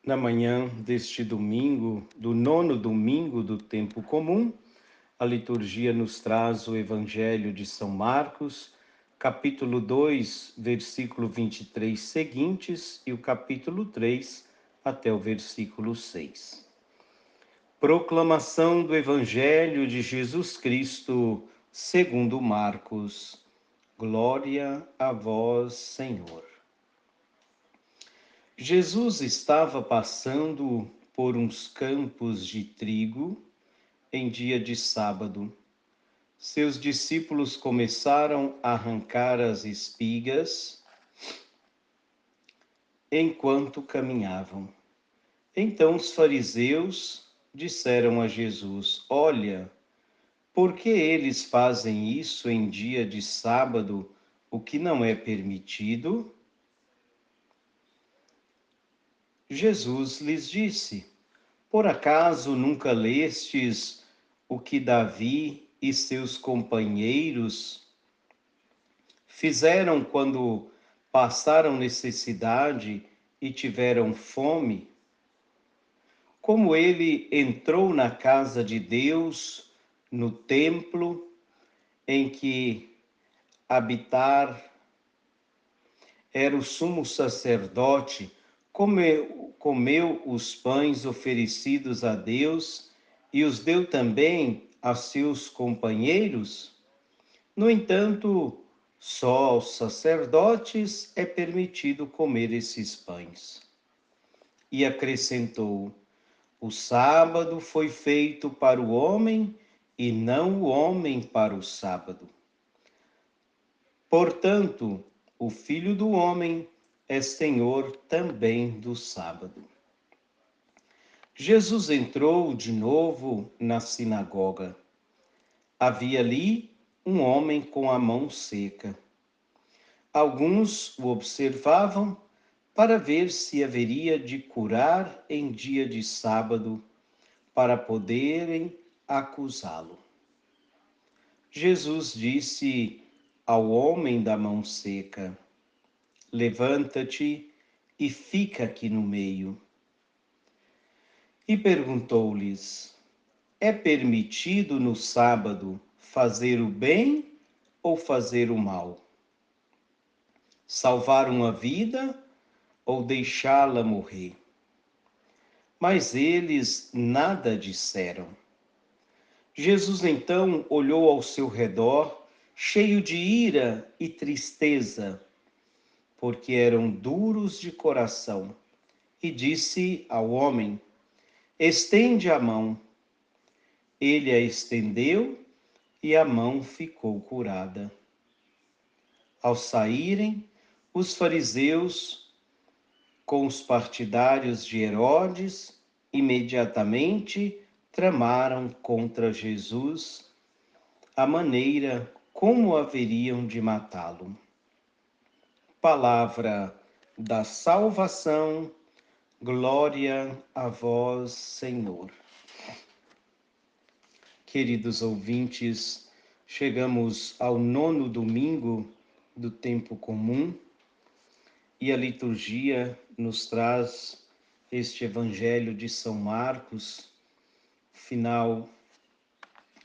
Na manhã deste domingo, do nono domingo do tempo comum, a liturgia nos traz o Evangelho de São Marcos, capítulo 2, versículo 23 seguintes e o capítulo 3 até o versículo 6. Proclamação do Evangelho de Jesus Cristo, segundo Marcos. Glória a vós, Senhor. Jesus estava passando por uns campos de trigo em dia de sábado. Seus discípulos começaram a arrancar as espigas enquanto caminhavam. Então os fariseus disseram a Jesus: Olha, por que eles fazem isso em dia de sábado, o que não é permitido? Jesus lhes disse: Por acaso nunca lestes o que Davi e seus companheiros fizeram quando passaram necessidade e tiveram fome? Como ele entrou na casa de Deus, no templo em que habitar era o sumo sacerdote, comeu os pães oferecidos a Deus e os deu também a seus companheiros? No entanto, só aos sacerdotes é permitido comer esses pães. E acrescentou: O sábado foi feito para o homem e não o homem para o sábado. Portanto, o Filho do Homem é Senhor também do sábado. Jesus entrou de novo na sinagoga. Havia ali um homem com a mão seca. Alguns o observavam para ver se haveria de curar em dia de sábado, para poderem acusá-lo. Jesus disse ao homem da mão seca: Levanta-te e fica aqui no meio. E perguntou-lhes: É permitido no sábado fazer o bem ou fazer o mal? Salvar uma vida ou deixá-la morrer? Mas eles nada disseram. Jesus então olhou ao seu redor, cheio de ira e tristeza, porque eram duros de coração, e disse ao homem: Estende a mão. Ele a estendeu e a mão ficou curada. Ao saírem, os fariseus, com os partidários de Herodes, imediatamente tramaram contra Jesus a maneira como haveriam de matá-lo. Palavra da salvação, glória a vós, Senhor. Queridos ouvintes, chegamos ao nono domingo do tempo comum e a liturgia nos traz este Evangelho de São Marcos, final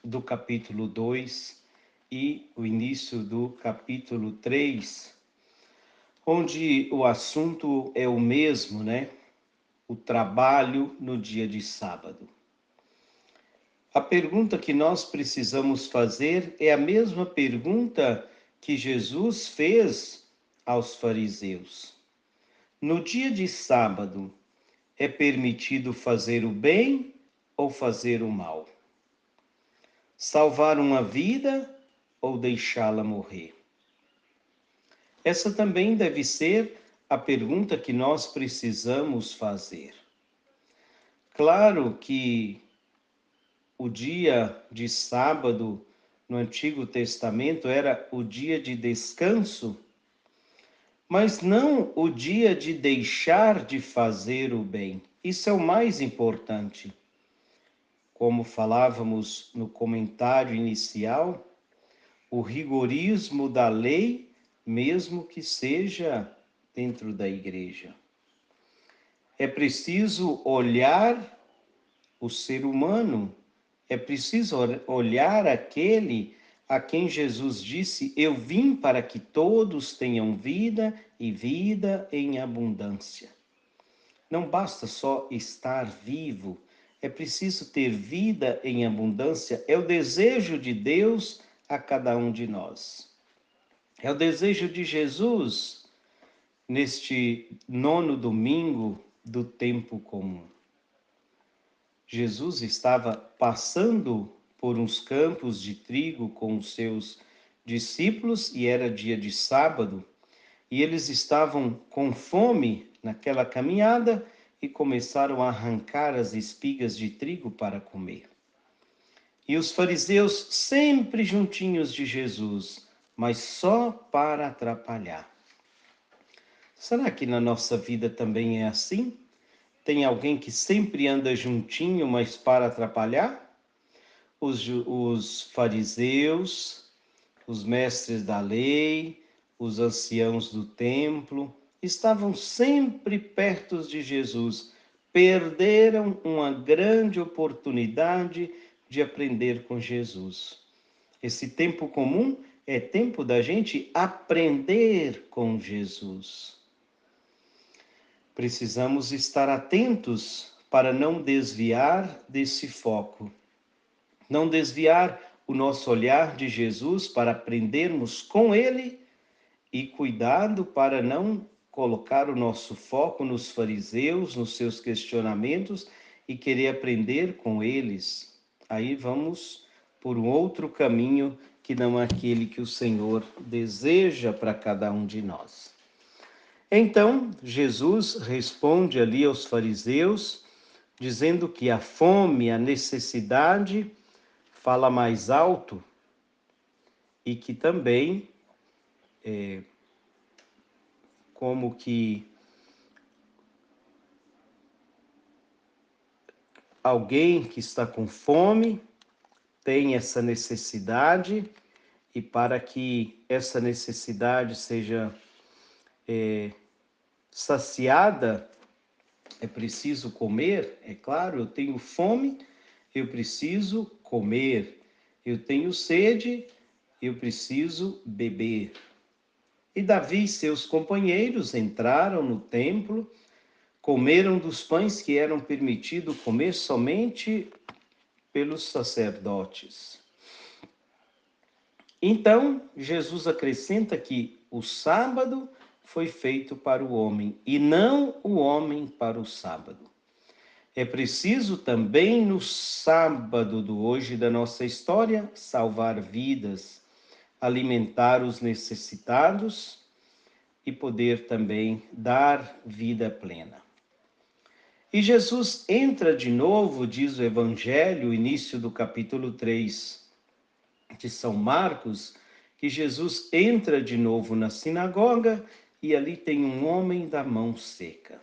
do capítulo 2 e o início do capítulo 3, onde o assunto é o mesmo, né? O trabalho no dia de sábado. A pergunta que nós precisamos fazer é a mesma pergunta que Jesus fez aos fariseus. No dia de sábado, é permitido fazer o bem ou fazer o mal? Salvar uma vida ou deixá-la morrer? Essa também deve ser a pergunta que nós precisamos fazer. Claro que o dia de sábado no Antigo Testamento era o dia de descanso, mas não o dia de deixar de fazer o bem. Isso é o mais importante. Como falávamos no comentário inicial, o rigorismo da lei, mesmo que seja dentro da igreja. É preciso olhar o ser humano, é preciso olhar aquele a quem Jesus disse: Eu vim para que todos tenham vida e vida em abundância. Não basta só estar vivo, é preciso ter vida em abundância. É o desejo de Deus a cada um de nós. É o desejo de Jesus neste 9º domingo do tempo comum. Jesus estava passando por uns campos de trigo com os seus discípulos e era dia de sábado, e eles estavam com fome naquela caminhada e começaram a arrancar as espigas de trigo para comer. E os fariseus sempre juntinhos de Jesus, mas só para atrapalhar. Será que na nossa vida também é assim? Tem alguém que sempre anda juntinho, mas para atrapalhar? Os fariseus, os mestres da lei, os anciãos do templo, estavam sempre perto de Jesus. Perderam uma grande oportunidade de aprender com Jesus. Esse tempo comum é tempo da gente aprender com Jesus. Precisamos estar atentos para não desviar desse foco, não desviar o nosso olhar de Jesus para aprendermos com Ele e cuidado para não colocar o nosso foco nos fariseus, nos seus questionamentos e querer aprender com eles. Aí vamos por um outro caminho que não é aquele que o Senhor deseja para cada um de nós. Então, Jesus responde ali aos fariseus, dizendo que a fome, a necessidade, fala mais alto e que também, como que alguém que está com fome tem essa necessidade e para que essa necessidade seja saciada, é preciso comer, é claro, eu tenho fome, eu preciso comer, eu tenho sede, eu preciso beber. E Davi e seus companheiros entraram no templo, comeram dos pães que eram permitido comer somente pelos sacerdotes. Então, Jesus acrescenta que o sábado foi feito para o homem e não o homem para o sábado. É preciso também no sábado do hoje da nossa história salvar vidas, alimentar os necessitados e poder também dar vida plena. E Jesus entra de novo, diz o Evangelho, início do capítulo 3 de São Marcos, que Jesus entra de novo na sinagoga e ali tem um homem da mão seca,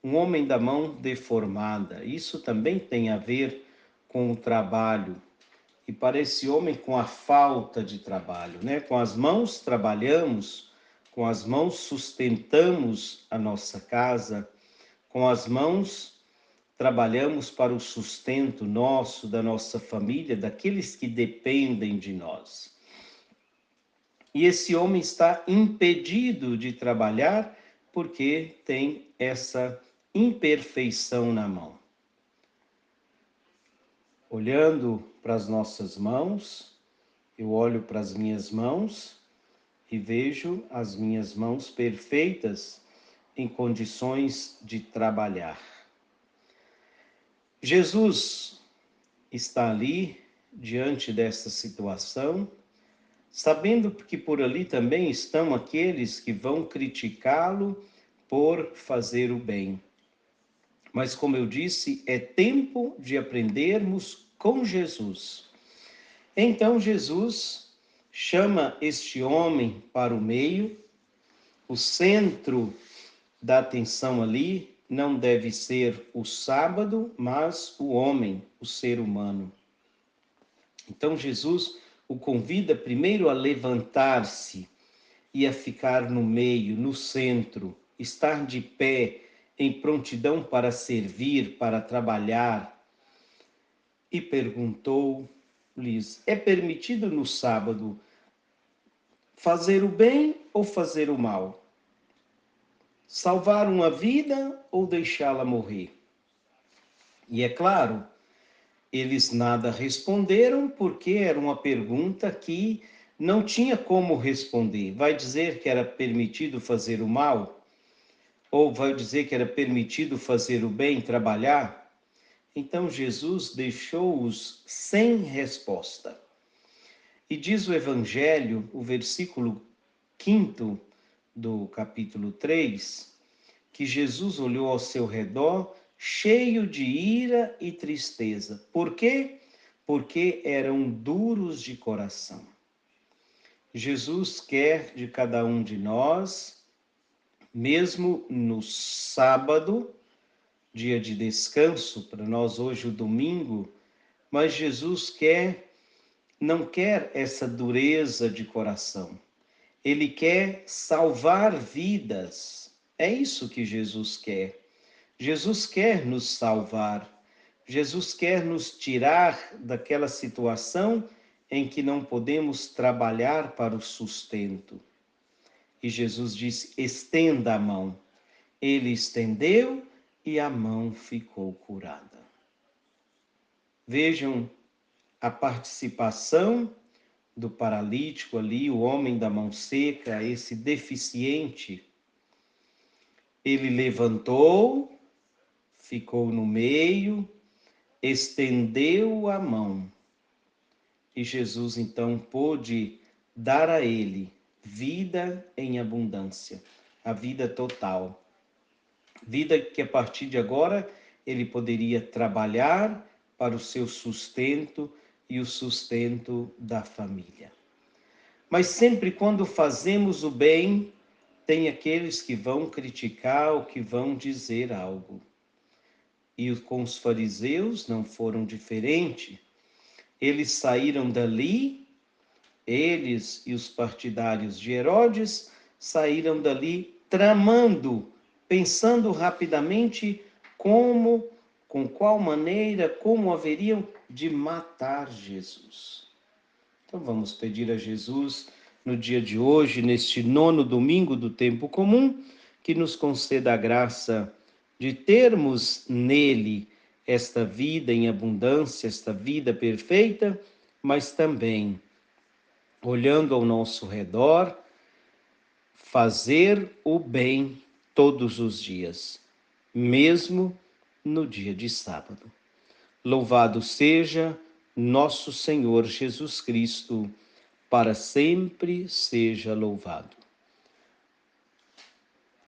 um homem da mão deformada. Isso também tem a ver com o trabalho. E para esse homem, com a falta de trabalho, né? Com as mãos trabalhamos, com as mãos sustentamos a nossa casa, com as mãos trabalhamos para o sustento nosso, da nossa família, daqueles que dependem de nós. E esse homem está impedido de trabalhar porque tem essa imperfeição na mão. Olhando para as nossas mãos, eu olho para as minhas mãos e vejo as minhas mãos perfeitas em condições de trabalhar. Jesus está ali diante dessa situação, sabendo que por ali também estão aqueles que vão criticá-lo por fazer o bem. Mas, como eu disse, é tempo de aprendermos com Jesus. Então, Jesus chama este homem para o meio. O centro da atenção ali não deve ser o sábado, mas o homem, o ser humano. Então, Jesus o convida primeiro a levantar-se e a ficar no meio, no centro, estar de pé em prontidão para servir, para trabalhar, e perguntou-lhes: é permitido no sábado fazer o bem ou fazer o mal? Salvar uma vida ou deixá-la morrer? E é claro, eles nada responderam porque era uma pergunta que não tinha como responder. Vai dizer que era permitido fazer o mal? Ou vai dizer que era permitido fazer o bem, trabalhar? Então Jesus deixou-os sem resposta. E diz o Evangelho, o versículo 5 do capítulo 3, que Jesus olhou ao seu redor, cheio de ira e tristeza. Por quê? Porque eram duros de coração. Jesus quer de cada um de nós, mesmo no sábado, dia de descanso, para nós hoje o domingo, mas Jesus não quer essa dureza de coração. Ele quer salvar vidas. É isso que Jesus quer. Jesus quer nos salvar. Jesus quer nos tirar daquela situação em que não podemos trabalhar para o sustento. E Jesus disse: estenda a mão. Ele estendeu e a mão ficou curada. Vejam a participação do paralítico ali, o homem da mão seca, esse deficiente. Ele levantou, ficou no meio, estendeu a mão. E Jesus então pôde dar a ele vida em abundância, a vida total. Vida que a partir de agora ele poderia trabalhar para o seu sustento e o sustento da família. Mas sempre quando fazemos o bem, tem aqueles que vão criticar ou que vão dizer algo. E com os fariseus não foram diferente. Eles saíram dali, eles e os partidários de Herodes saíram dali tramando, pensando rapidamente com qual maneira, como haveriam de matar Jesus. Então vamos pedir a Jesus no dia de hoje, neste 9º domingo do tempo comum, que nos conceda a graça de termos nele esta vida em abundância, esta vida perfeita, mas também, olhando ao nosso redor, fazer o bem todos os dias, mesmo no dia de sábado. Louvado seja nosso Senhor Jesus Cristo, para sempre seja louvado.